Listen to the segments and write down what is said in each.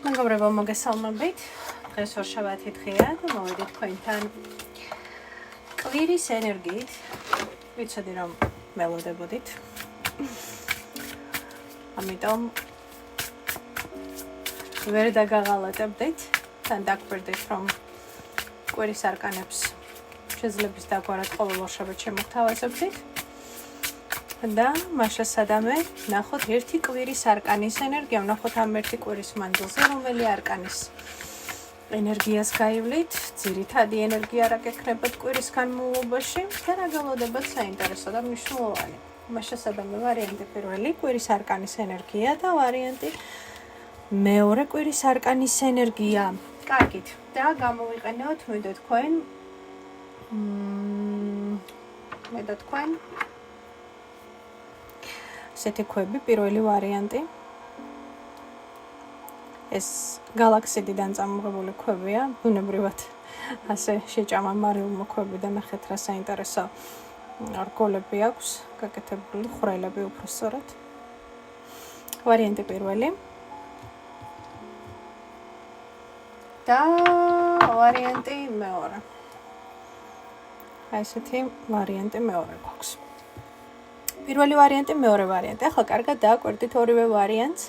მეგობრებო, მოგესალმებით. დღეს ორშაბათი დღეა და მოვიდით თქვენთან კვირის ენერგიით. ვიცოდი რომ მელოდებოდით. ამიტომ ვერ დაგაღალატებდით, თან დაგვერდით რომ კვირის არკანებს შეძლებს დაგვარად ყოველ ორშაბათს შემოგთავაზებდით. და მაშა სადამე ნახოთ ერთი კვირის არკანის ენერგია, ნახოთ ამ ერთი კვირის მანძილზე რომელი არკანის ენერგიას გაივლით, ძირითადი ენერგია რა გექნებათ კვირის განმავლობაში და რა გელოდებათ საინტერესო და მნიშვნელოვანი. მაშა სადამე ვარიანტი პირველი კვირის არკანის ენერგია და ვარიანტი მეორე კვირის არკანის ენერგია. კარგით. და გამოვიყენოთ მე და თქვენ ესეთი ქვები, პირველი ვარიანტი. ეს გალაქსიიდან წამოღებული ქვებია, ბუნებრივად ასე შეჭამა მარილმო ქვები და ნახეთ რა საინტერესო რგოლები აქვს, გაკეთებული ხვრელები უფრო სწორად. ვარიანტი პირველი. და ვარიანტი მეორე. აი ესეთი ვარიანტი მეორე გვაქვს. პირველი ვარიანტი, მეორე ვარიანტი. ახლა კარგად დააკვირდით ორივე ვარიანტს.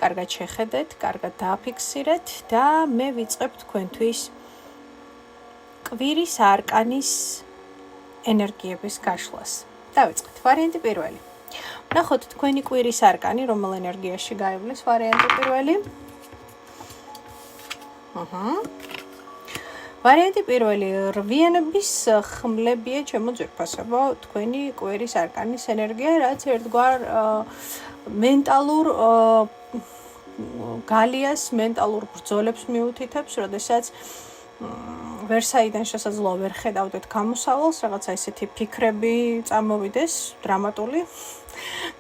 კარგად შეხედეთ, კარგად დააფიქსირეთ და მე ვიწყებ თქვენთვის კვირის არკანის ენერგიების გაშლას. დავიწყეთ. ვარიანტი პირველი. ნახოთ თქვენი კვირის არკანი, რომელ ენერგიაში გაივლის ვარიანტი პირველი. ვარიანტი პირველი, რვიანების ხმლებია ჩემო ძვირფასებო, თქვენი კვირის არკანის ენერგია, რაც ერთგვარ მენტალურ გალიას, მენტალურ ბრძოლებს მიუთითებს, როდესაც ვერსაიდან შესაძლოა ვერ ხედავდეთ გამოსავალს, რაღაცა ესეთი ფიქრები წამოვიდეს, დრამატული.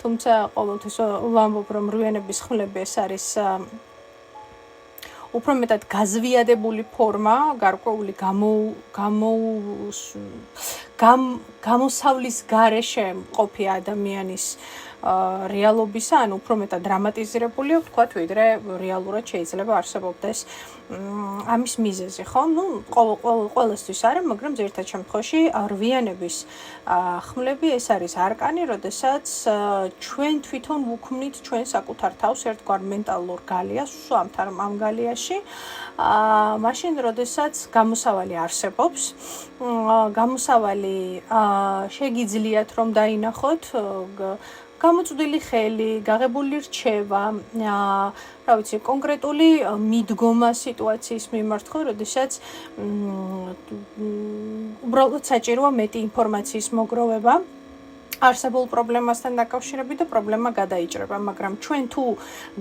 თუმცა ყოველთვის ვამბობ, რომ რვიანების ხმლები ეს არის უფრო მეტად გაზვიადებული ფორმა, გარკვეული გამოსავლის გარეშე მყოფი ადამიანის რეალობისა, ანუ უფრო მეტად დრამატიზირებული, ვთქვათ, ვიდრე რეალურად შეიძლება არსებობდეს ამის მიზეზი, ხო? ყოველთვის არა, მაგრამ ძირითად შემთხვევაში რვიანების ხმლები ეს არის არკანი, როდესაც ჩვენ თვითონ ვუქმნით ჩვენ საკუთარ თავს ერთგვარ მენტალურ გალიას, ამ გალიაში, მაშინ როდესაც გამოსავალი არსებობს, გამოსავალი შეგიძლიათ რომ დაინახოთ, გამოწვდილი ხელი, გაღებული რჩევა, რა ვიცი, კონკრეტული მიდგომა სიტუაციის მიმართ, ხო, როდესაც უბრალოდ საჭიროა მეტი ინფორმაციის მოგროვება არსებულ პრობლემასთან დაკავშირებით და პრობლემა გადაიჭრება, მაგრამ ჩვენ თუ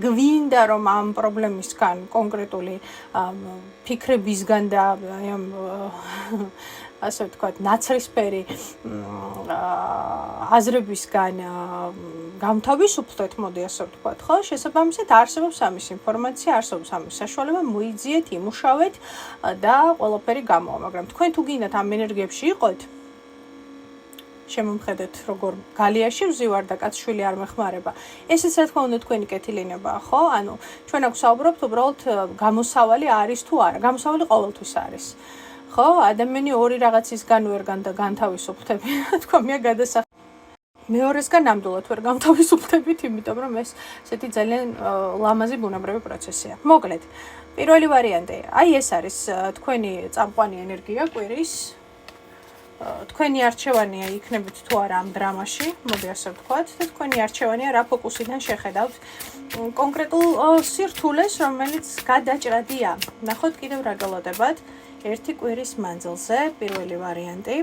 გვინდა რომ ამ პრობლემისგან კონკრეტული ფიქრებისგან და ამ ასე ვთქვათ, ნაცრისფერი აზრებისგან გამთავისუფლდეთ, მოდი ასე ვთქვათ, ხო? შესაბამისად არსებობს ამის ინფორმაცია, არსებობს ამის საშუალება, მოიძიეთ, იმუშავეთ და ყველაფერი გამოვა, მაგრამ თქვენ თუ გინდათ ამ ენერგიებში იყოთ, შემომხედეთ, როგორ გალიაში ვზივარ და კაცშვილი არ მეხმარება. ესეც რა თქმა უნდა თქვენი კეთილინებაა, ხო? ანუ ჩვენ აქ ვსაუბრობთ უბრალოდ გამოსავალი არის თუ არა. გამოსავალი ყოველთვის არის. ხო, ადამიანი ორი რაღაცისგან ვერ განთავისუფლდები, თქვა მე გადასახ მეორესგან ნამდვილად ვერ განთავისუფლდებით, იმიტომ რომ ეს ესეთი ძალიან ლამაზი ბუნებრივი პროცესია. მოკლედ, პირველი ვარიანტი, აი ეს არის თქვენი წამყვანი ენერგია კვირის. თქვენი არჩევანია იქნებით თუ არა ამ დრამაში, მოდი ასე ვთქვათ, და თქვენი არჩევანია რა ფოკუსიდან შეხედავთ კონკრეტულ სირთულეს, რომელიც გადაჭრადია. ნახოთ კიდევ რა გელოდებათ. ერთი კვირის მანძილზე, პირველი ვარიანტი,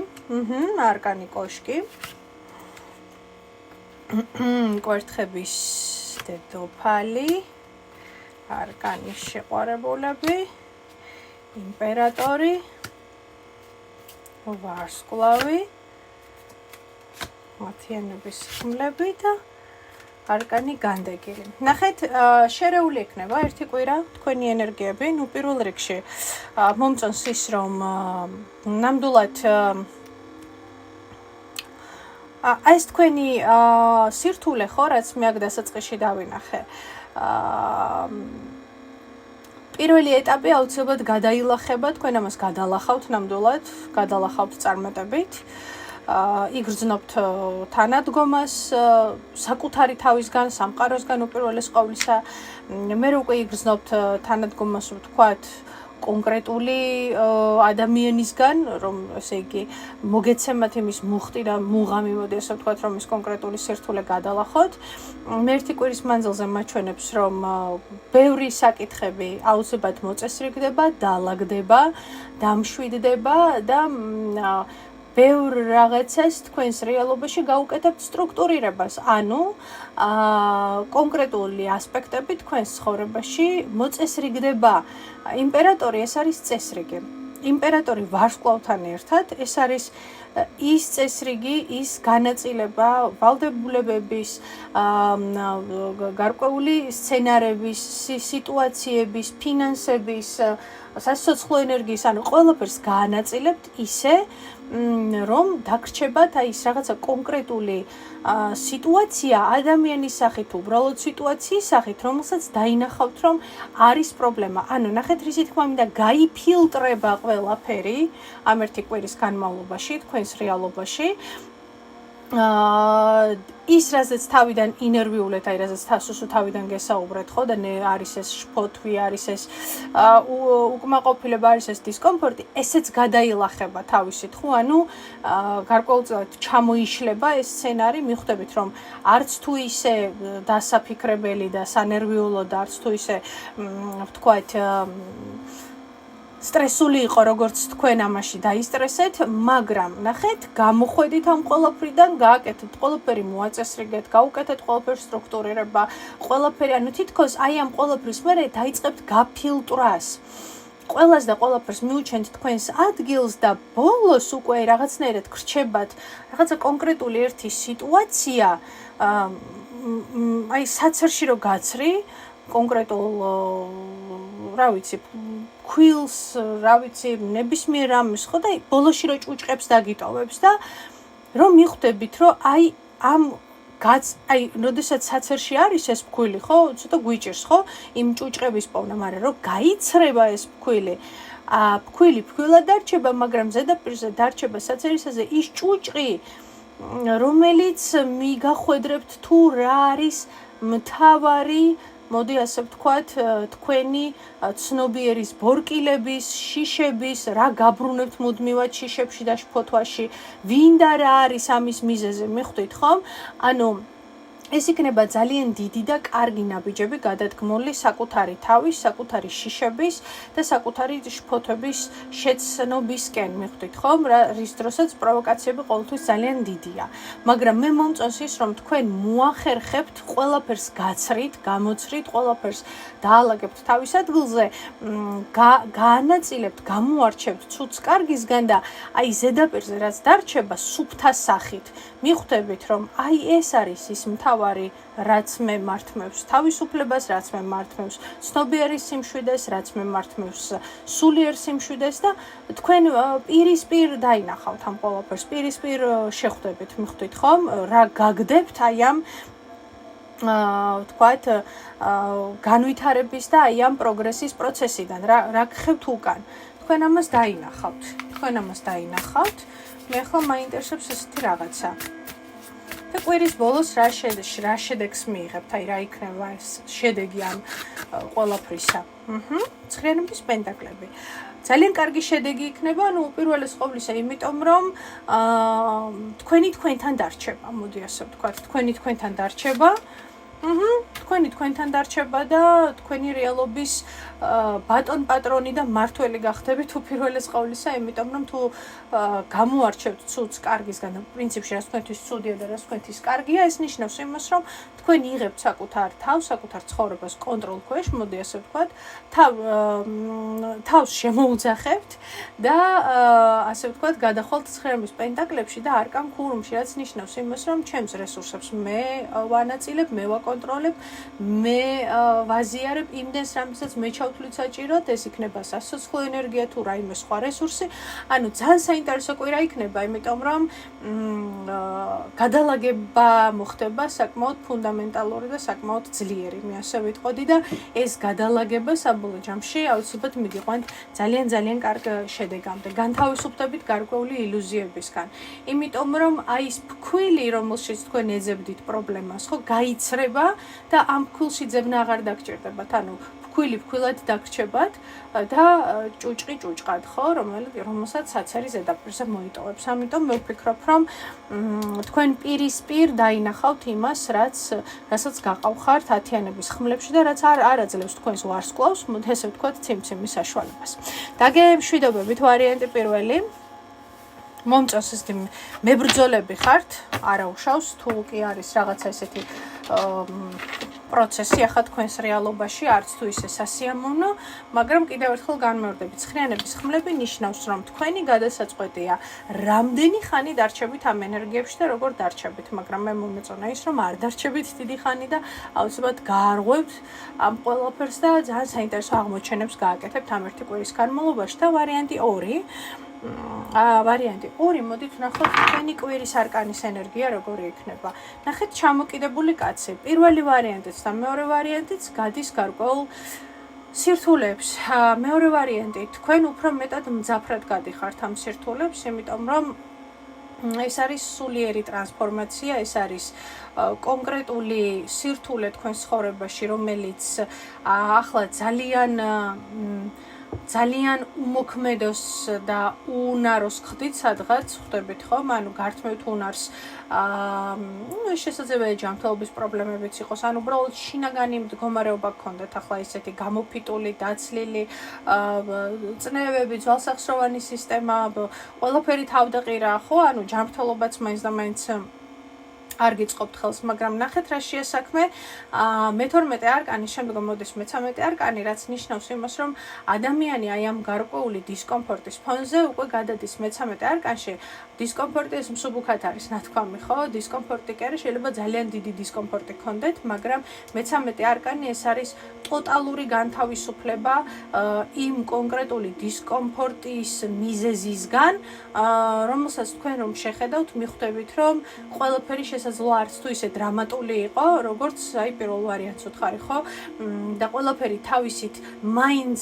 არკანი კოშკი, კვერთხების დედოფალი, არკანის შეყვარებულები, იმპერატორი, ვარსკვლავი, მათიანების ხმლები და არკანი განდეგილი. ნახეთ, შერეული ექნება ერთი კვირა თქვენი ენერგიები, ნუ პირველ რიგში მომწონს ის, რომ ნამდვილად ეს თქვენი სირთულე ხო, რაც მე აქ დასაწყისში დავინახე. პირველი ეტაპი აუცილებლად გადაილახება, თქვენ ამას გადალახავთ ნამდვილად, გადალახავთ წარმატებით. იგრძნობთ თანადგომას, საკუთარი თავისგან, სამყაროსგან უპირველეს ყოვლისა. მე უკვე იგრძნობთ თანადგომას, ვთქვათ, კონკრეტული ადამიანისგან, რომ ესე იგი მოგეცემათ იმის მუხტი და მუღამი, მოდი ასე ვთქვათ, რომ ის კონკრეტული სირთულე გადალახოთ. მე ერთი კვირის მანძილზე მაჩვენებს, რომ ბევრი საკითხები აუცილებლად მოწესრიგდება, დაალაგდება, დამშვიდდება და ბევრ რაღაცას თქვენს რეალობაში გაუკეთებთ სტრუქტურირებას, ანუ კონკრეტული ასპექტები თქვენს ცხოვრებაში მოწესრიგდება. იმპერატორი ეს არის წესრიგი. იმპერატორი ვარსკვლავთან ერთად ეს არის ის წესრიგი, ის განაწილება ვალდებულებების, გარკვეული სცენარების, სიტუაციების, ფინანსების, სასიცოცხლო ენერგიის, ანუ ყველაფერს განაწილებთ ისე, რომ დაგრჩებათ აი ეს რაღაცა კონკრეტული სიტუაცია ადამიანის სახით, უბრალოდ სიტუაციის სახით, რომელსაც დაინახავთ, რომ არის პრობლემა. ანუ ნახეთ, რისი თქმა მინდა, გაიფილტრება ყველაფერი ამ ერთი კვირის განმავლობაში, თქვენს რეალობაში. ის რაზეც თავიდან ინერვიულეთ, აი რაზეც თასუსო თავიდან გესაუბრეთ, ხო და არის ეს შფოთვი, არის ეს უკმაყოფილება, არის ეს დისკომფორტი, ესეც გადაილახება თავისით, ხო? ანუ გარკვეულწილად ჩამოიშლება ეს სცენარი, მიხვდებით, რომ არც თუ ისე დასაფიქრებელი და სანერვიულო და არც თუ ისე ვთქვათ სტრესული იყო, როგორც თქვენ ამაში დაისტრესეთ, მაგრამ ნახეთ, გამოხვედით ამ ყველაფრიდან, გააკეთეთ ყველაფერი, მოაწესრიგეთ, გაუკეთეთ ყველაფერს სტრუქტურირება, ყველაფერი, ანუ თითქოს აი ამ ყველაფრის მერე დაიწყებთ გაფილტრას. ყველას და ყველაფერს მიუჩენთ თქვენს ადგილს და ბოლოს უკვე რაღაცნაირად გრჩებათ რაღაცა კონკრეტული ერთი სიტუაცია, აი საცერში რო გაცრი, კონკრეტულ რა ვიცი, ქვილს, რა ვიცი, ნებისმიერ ამის, ხო და ბოლოში რო ჭუჭყებს დაგიტოვებს და რომ მიხვდებით, რომ აი ამ აი, როდესაც საცერში არის ეს ფქვილი, ხო, ცოტა გვიჭირს, ხო, იმ ჭუჭყების პოვნა, მაგრამ რომ გაიცრება ეს ფქვილი, ფქვილი ფქვილად დარჩება, მაგრამ ზედაპირზე დარჩება საცერისაზე ის ჭუჭყი, რომელიც მიგახვედრებთ თუ რა არის მთავარი, მოდი ასე ვთქვათ, თქვენი ცნობიერის ბორკილების, შიშების, რა გაბრუნებთ მუდმივად შიშებში და შფოთვაში, ვინ და რა არის ამის მიზეზი, მიხვდით ხომ? ანუ ეს იქნება ძალიან დიდი და კარგი ნაბიჯები გადადგმული საკუთარი თავის, საკუთარი შიშების და საკუთარი შფოთვების შეცნობისკენ, მიხვდით ხომ? რის დროსაც პროვოკაციები ყოველთვის ძალიან დიდია. მაგრამ მე მომწონს ის, რომ თქვენ მოახერხებთ, ყველაფერს გაცრით, გამოცრით, ყველაფერს დაალაგებთ თავის ადგილზე, გაანაწილებთ, გამოარჩევთ ცუდს კარგისგან და აი ზედაპირზე რაც დარჩება სუფთა სახით. მიხვდებით, რომ აი ეს არის ის მთავარი, რაც მე მართმევს თავისუფლებას, რაც მე მართმევს ცნობიერის სიმშვიდეს, რაც მე მართმევს სულიერ სიმშვიდეს და თქვენ პირისპირ დაინახავთ ამ ყველაფერს, პირისპირ შეხვდებით, მიხვდით ხომ? რა გაგდებთ აი ამ ვთქვათ, განვითარების და აი ამ პროგრესის პროცესიდან, რა გხევთ უკან. თქვენ ამას დაინახავთ. მე ახლა მაინტერესებს ესეთი რაღაცა. და კვირის ბოლოს რა შედეგს მიიღებთ, აი რა იქნება ეს შედეგი ამ ყველაფრისა. ცხრიანობის პენტაკლები. ძალიან კარგი შედეგი იქნება, ანუ უპირველეს ყოვლისა, იმიტომ რომ თქვენი თქვენთან დარჩება, მოდი ასე ვთქვათ, თქვენი თქვენთან დარჩება. თქვენი თქვენთან დარჩება და თქვენი რეალობის ბატონ პატრონი და მართველი გახდებით უპირველეს ყოვლისა, იმიტომ რომ თუ გამოარჩევთ ცუდს კარგისგან და პრინციპში რაც თქვენთვის ცუდია და რაც თქვენთვის კარგია, ეს ნიშნავს იმას, რომ თქვენ იღებთ საკუთარ თავს, საკუთარ ცხოვრებას კონტროლ ქვეშ, მოდი ასე ვთქვათ, თავს შემოუძახებთ და ასე ვთქვათ, გადახვალთ ცხრიანობის პენტაკლებში და არკან ქურუმში, რაც ნიშნავს იმას, რომ ჩემს რესურსებს მე ვანაწილებ, მე ვაკონტროლებ, მე ვაზიარებ იმდენს რამესაც მე ჩავთვლით საჭიროდ, ეს იქნება სასიცოცხლო ენერგია თუ რაიმე სხვა რესურსი. ანუ ძალიან საინტერესო კვირა იქნება, იმიტომ რომ გადალაგება მოხდება საკმაოდ ფუნდამენტალური და საკმაოდ ძლიერი, მე ასე ვიტყოდი და ეს გადალაგება საბოლოო ჯამში აუცილებლად მიგიყვანთ ძალიან კარგ შედეგამდე. განთავისუფლდებით გარკვეული ილუზიებისგან. იმიტომ რომ აი ეს ფქვილი, რომელშიც თქვენ ეძებდით პრობლემას, ხო, გაიცრება და ამ ფქვილში ძებნა აღარ დაგჭირდებათ. ანუ ფქვილი ფქვილად დაგრჩებათ და ჭუჭყი ჭუჭყად, ხო, რომელსაც საცერის ზედაპირზე მოიტოვებს. ამიტომ მე ვფიქრობ, რომ თქვენ პირისპირ დაინახავთ იმას, რასაც გაყავხართ ათიანების ხმლებში და რაც არ აძლევს თქვენს ვარსკვლავს, ესე ვთქვათ, ციმციმის საშუალებას. დაგემშვიდობებით ვარიანტი პირველი. მომწონს ეს მებრძოლები ხართ, არა უშავს, თუ კი არის რაღაცა ესეთი პროცესი ახლა თქვენს რეალობაში, არც თუ ისე სასიამოვნო, მაგრამ კიდევ ერთხელ განმეორდებით, ცხრიანების ხმლები ნიშნავს, რომ თქვენი გადასაწყვეტია, რამდენი ხანი დარჩებით ამ ენერგიებში და როგორ დარჩებით, მაგრამ მე მომეწონა ის, რომ არ დარჩებით დიდი ხანი და აუცილებლად გაარღვევთ ამ ყველაფერს და ძალიან საინტერესო აღმოჩენებს გააკეთებთ ამ ერთი კვირის განმავლობაში და ვარიანტი 2 ვარიანტი 2 მოდით ვნახოთ თქვენი კვირის არკანის ენერგია როგორი იქნება. ნახეთ ჩამოკიდებული კაცი. პირველი ვარიანტიც და მეორე ვარიანტიც გადის გარკვეულ სირთულეებს. მეორე ვარიანტი თქვენ უფრო მეტად მძაფრად გადიხართ ამ სირთულეებს, იმიტომ რომ ეს არის სულიერი ტრანსფორმაცია, ეს არის კონკრეტული სირთულე თქვენს ცხოვრებაში, რომელიც ახლა ძალიან უმოქმედოს და უნაროს ხდით სადღაც ხვდებით ხომ? ანუ გართმევთ უნარს. შესაძლებელია ჯანმრთელობის პრობლემებიც იყოს. ანუ უბრალოდ შინაგანი მდგომარეობა გქონდეთ ახლა ისეთი გამოფიტული, დაცლილი, წნევები, ძვალსახსროვანი სისტემა, ყველაფერი თავდაყირა, ხო? ანუ ჯანმრთელობაც მაინც და მაინც არ გიწყობთ ხელს, მაგრამ ნახეთ რა შეასაქმე მე-12 არკანი, შემდგომ მოდის მე-13 არკანი, რაც ნიშნავს იმას, რომ ადამიანი აი ამ გარკვეული დისკომფორტის ფონზე უკვე გადადის მე-13 არკანში. დისკომფორტი ეს მსუბუქად არის ნათქვამი, ხო? დისკომფორტი კი არა, შეიძლება ძალიან დიდი დისკომფორტი გქონდეთ, მაგრამ მე-13 არკანი ეს არის ტოტალური განთავისუფლება იმ კონკრეტული დისკომფორტის მიზეზისგან, რომელსაც თქვენ რომ შეხედავთ, მიხვდებით, რომ ყველაფერი შესაძლოა არც თუ ისე დრამატული იყო, როგორც აი პირველ ვარიანტს უთხარი, ხო? და ყველაფერი თავისით მაინც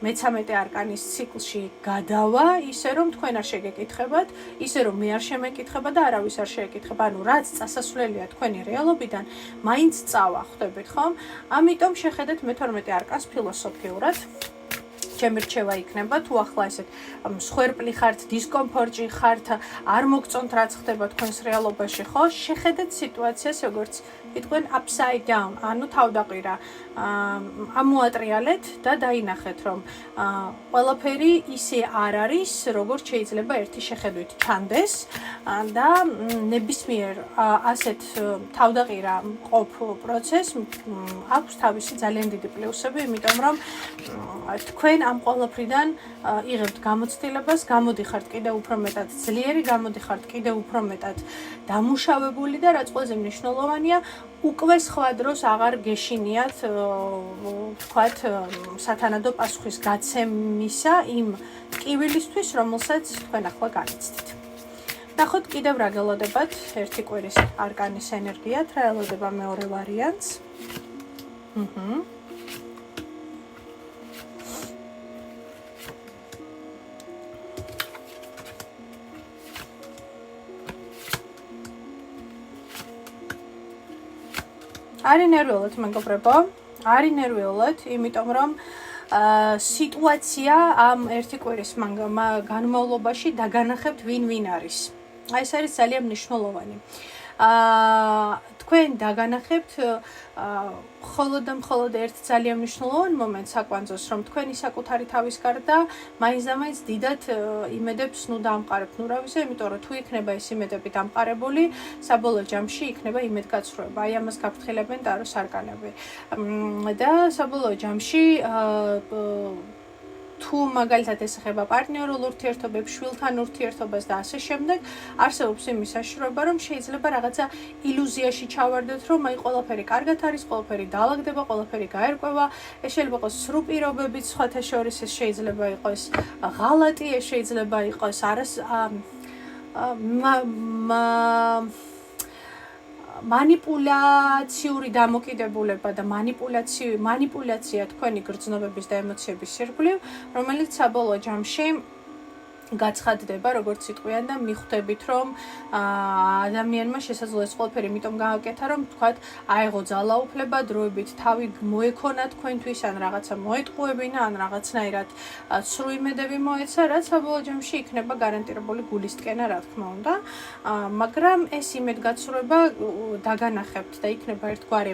მე-13 არკანის ციკლში გადავა, ისე რომ თქვენ არ შეგეკითხებათ, ისე რომ მე არ შემეკითხება და არავის არ შეეკითხება, ანუ რაც წასასვლელია თქვენი რეალობიდან, მაინც წავა, ხვდებით, ხო? ამიტომ შეხედეთ მე-12 არკანს ფილოსოფიურად. ჩემი რჩევა იქნება, თუ ახლა ესეთ მსხვერპლი ხართ, დისკომფორტში ხართ, არ მოგწონთ რაც ხდება თქვენს რეალობაში, ხო? შეხედეთ სიტუაციას, როგორც იტყვენ upside down, ანუ თავდაყირა. ამოატრიალეთ და დაინახეთ, რომ ყველაფერი ისე არ არის, როგორც შეიძლება ერთი შეხედვით ჩანდეს და ნებისმიერ ასეთ თავდაყირა მყოფ პროცესს აქვს თავისი ძალიან დიდი პლუსები, იმიტომ რომ თქვენ ამ ყველაფრიდან იღებთ გამოცდილებას, გამოდიხართ კიდევ უფრო მეტად ძლიერი, გამოდიხართ კიდევ უფრო მეტად დამუშავებული და რაც ყველაზე მნიშვნელოვანია, უკვე სხვა დროს აღარ გეშინიათ, ვთქვათ, სათანადო პასუხის გაცემისა იმ ტკივილისთვის, რომელსაც თქვენ ახლა განიცდით. ნახოთ კიდევ რა გელოდებათ ერთი კვირის არკანის ენერგიათ, რა ელოდება მეორე ვარიანტს. არი ნერვიულად მეგობრებო, არი ნერვიულად, იმიტომ რომ სიტუაცია ამ ერთი კვირის განმავლობაში დაგანახებთ ვინ არის. აი ეს არის ძალიან მნიშვნელოვანი. თქვენ დაგანახებთ მხოლოდ და მხოლოდ ერთ ძალიან მნიშვნელოვან მომენტს აკვანძოს, რომ თქვენი საკუთარი თავის გარდა მაინც და მაინც დიდად იმედებს ნუ დაამყარებთ, ნუ რა ვიცი, იმიტომ რომ თუ იქნება ეს იმედები დამყარებული, საბოლოო ჯამში იქნება იმედგაცრუება. აი ამას გაფრთხილებენ ტაროს არკანები. და საბოლოო ჯამში თუ მაგალითად ეს ეხება პარტნიორულ ურთიერთობებს, შვილთან ურთიერთობას და ასე შემდეგ, არსებობს იმის საშუალება, რომ შეიძლება რაღაცა ილუზიაში ჩავარდეთ, რომ აი ყველაფერი კარგად არის, ყველაფერი დაალაგდება, ყველაფერი გაერკვევა, ეს შეიძლება იყოს სრულ პირობებით, სხვათა შორის ეს შეიძლება იყოს ღალატი, ეს შეიძლება იყოს манипуляციური დამოკიდებულება და манипуляცია თქვენი გრძნობების და ემოციების ირგვლივ, რომელიც საბოლოო ჯამში გაცხადდება, როგორც სიტყვიან და მიხვდებით, რომ ადამიანმა შესაძლოა ეს ყველაფერი იმიტომ გააკეთა, რომ თქვათ, აიღო ძალაუფლება, დროებით თავი მოექონა თქვენთვის, ან რაღაცა მოეტყუებინა, ან რაღაცნაირად ცრუ იმედები მოეცა, რაც საბოლოო ჯამში იქნება გარანტირებული გულისტკენა, რა თქმა უნდა. მაგრამ ეს იმედგაცრუება დაგანახებთ და იქნება ერთგვარი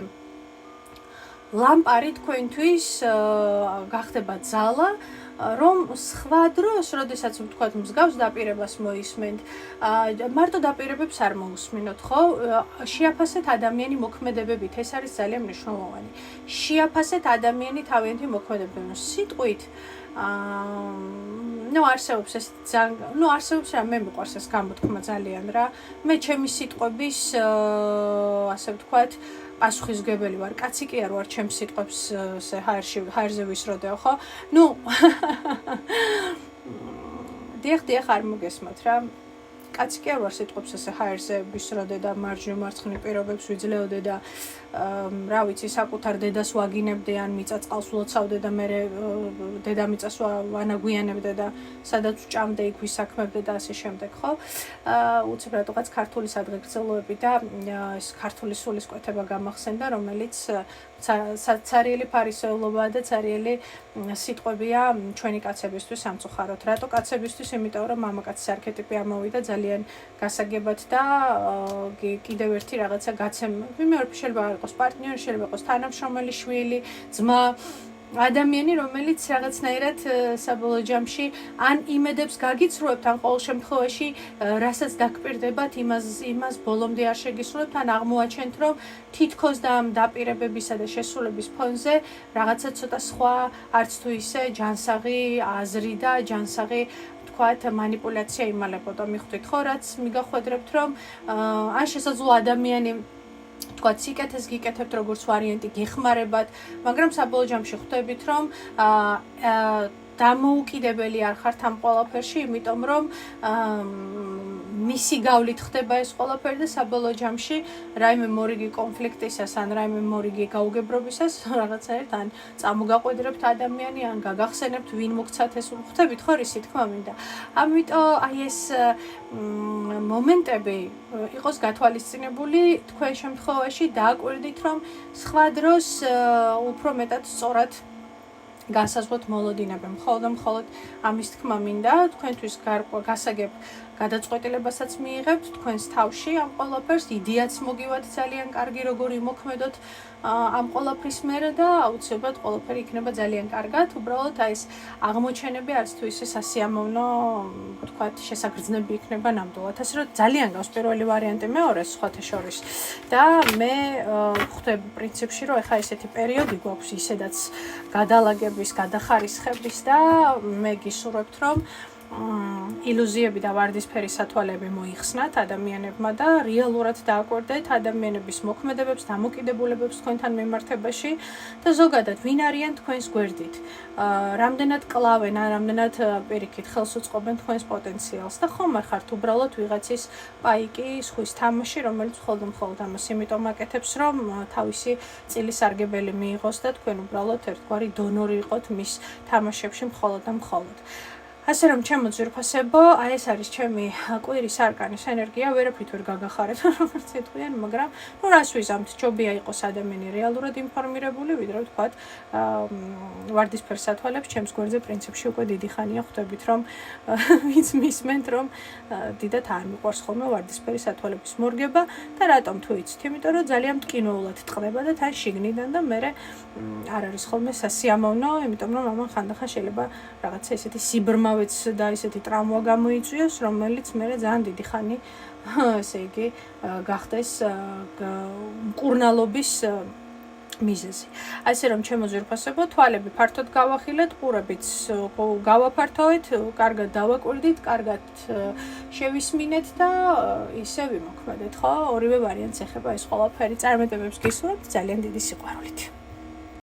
ლამპარი თქვენთვის, გახდება ძალა, რომ სხვა დროს, როდესაც ვთქვათ, მსგავს დაპირებას მოისმენთ, მარტო დაპირებებს არ მოусმინოთ, ხო? შეაფასეთ ადამიანი მოქმედებებით, ეს არის ძალიან მნიშვნელოვანი. შეაფასეთ ადამიანი თავიანთი მოქმედებებით, სიტყვით არსებობს ეს არსებობს რა, მე მიყვარს ეს გამოთქმა ძალიან რა. მე ჩემი სიტყვების ასე ვთქვათ, პასუხისმგებელი ვარ, კაცი კი არ ვარ ჩემს სიტყვებს ჰაერზე ვისროდეო, ხო? დიახ, არ მოგესმათ რა. კაცი კი არ ვარ სიტყვებს ესე ჰაერზე ვისროდე და მარჯვნივ მარცხნივ პირობებს ვიძლეოდე და რა ვიცი, საკუთარ დედას ვაგინებდე ან მიწა-წყალს ვლოცავდე და მე დედამიწას ვანაგვიანებდე და სადაც ვჭამდე იქ ვისაქმებდე და ასე შემდეგ, ხო? უცებ რატოღაც ქართული სადღეგრძელოები და ეს ქართული სულისკვეთება გამახსენდა, რომელიც ცარიელი ფარისეულობაა და ცარიელი სიტყვებია ჩვენი კაცებისთვის სამწუხაროდ. რატო კაცებისთვის? იმიტომ რომ მამაკაცის არქეტიპი ამოვიდა ძალიან გასაგებად და კიდევ ერთი რაღაცა გაცემები. მეორე შეიძლება არ იყოს პარტნიორი, შეიძლება იყოს თანამშრომელი, შვილი, ძმა, ადამიანი, რომელიც რაღაცნაირად საბოლოო ჯამში ან იმედებს გაგიცრუებთ, ან ყოველ შემთხვევაში რასაც დაგპირდებათ, იმას ბოლომდე არ შეგისრულებთ, ან აღმოაჩენთ, რომ თითქოს და ამ დაპირებებისა და შესრულების ფონზე რაღაცა ცოტა სხვა, არც თუ ისე ჯანსაღი აზრი და ჯანსაღი თქვათ манипуляცია იმალებოდა. მიხვდით ხო, რაც მიგახვედრებთ, რომ ან შესაძლოა ადამიანი თქვათ სიკეთეს გიკეთებთ როგორც ვარიანტი გეხმარებათ, მაგრამ საბოლოო ჯამში ხვდებით, რომ დამოუკიდებელი არ ხართ ამ ყველაფერში, იმიტომ რომ მისი გავლით ხდება ეს ყველაფერი და საბოლოო ჯამში რაიმე მორიგი კონფლიქტისას ან რაიმე მორიგი გაუგებრობისას რაღაცაერთ ან წამოგაყვედრებთ ადამიანი ან გაგახსენებთ ვინ მოგცათ ეს ხვდებით ხო რისი თქმა მინდა. ამიტომ აი ეს მომენტები იყოს გათვალისწინებული თქვენ შემთხვევაში დააკვირდით, რომ სხვა დროს უფრო მეტად სწორად გასაზღვოთ მოლოდინები. მხოლოდ ამის თქმა მინდა თქვენთვის გასაგებ გადაწყვეტილებასაც მიიღებთ თქვენს თავში ამ ყველაფერს, იდეაც მოგივათ ძალიან კარგი როგორ იმოქმედოთ ამ ყველაფრის მერე და აუცილებლად ყველაფერი იქნება ძალიან კარგად. უბრალოდ აი ეს აღმოჩენები არც თუ ისე სასიამოვნო ვთქვათ შესაგრძნები იქნება ნამდვილად. ასე რომ ძალიან გავს პირველი ვარიანტი, მეორე სხვათა შორის. და მე ხვდები პრინციპში, რომ ეხა ესეთი პერიოდი გვაქვს ისედაც გადალაგების, გადახარისხების და მე გისურვებთ, რომ ილუზიები და ვარდისფერი სათვალეები მოიხსნათ ადამიანებმა და რეალურად დააკვირდეთ ადამიანების მოქმედებებს, დამოკიდებულებებს თქვენთან მიმართებაში და ზოგადად ვინ არიან თქვენს გვერდით. რამდენად კლავენ, რამდენად პირიქით ხელს უწყობენ თქვენს პოტენციალს და ხომ არ ხართ უბრალოდ ვიღაცის პაიკი, სხვის თამაში, რომელიც მხოლოდ ამას იმიტომ აკეთებს, რომ თავისი წილის სარგებელი მიიღოს და თქვენ უბრალოდ ერთგვარი დონორი იყოთ მის თამაშებში მხოლოდ და მხოლოდ. ასე რომ ჩემო ძვირფასებო, აი ეს არის ჩემი კვირის არკანის ენერგია, ვერაფრით ვერ გაგახარეთ, როგორც ეთქვიან, მაგრამ რას ვიზამთ, ჯობია იყოს ადამიანი რეალურად ინფორმირებული, ვიდრე ვთქვათ, ვარდისფერ სათვალებს ჩემს გვერდზე პრინციპში უკვე დიდი ხანია ხვდებით, რომ ვინც მისმენთ, რომ დიდად არ მიყვარს ხოლმე ვარდისფერი სათვალების მორგება და რატომ თუ იცით, იმიტომ რომ ძალიან მტკივნეულად ტყდება და თან შიგნიდან და მე არ არის ხოლმე სასიამოვნო, იმიტომ რომ ამან ხანდახან შეიძლება რაღაცა ესეთი სიბრმავე და ესეთი ტრავმა გამოიწვიოს, რომელიც მე ძალიან დიდი ხანი, ესე იგი, გახდეს მკურნალობის მიზეზი. ასე რომ ჩემო ძვირფასებო, თვალები ფართოდ გავახილეთ, ყურებიც გავაფართოვეთ, კარგად დავაკვირდით, კარგად შევისმინეთ და ისე ვიმოქმედეთ, ხო? ორივე ვარიანტს ეხება ეს ყველაფერი. წარმატებებს გისურვებთ ძალიან დიდი სიყვარულით.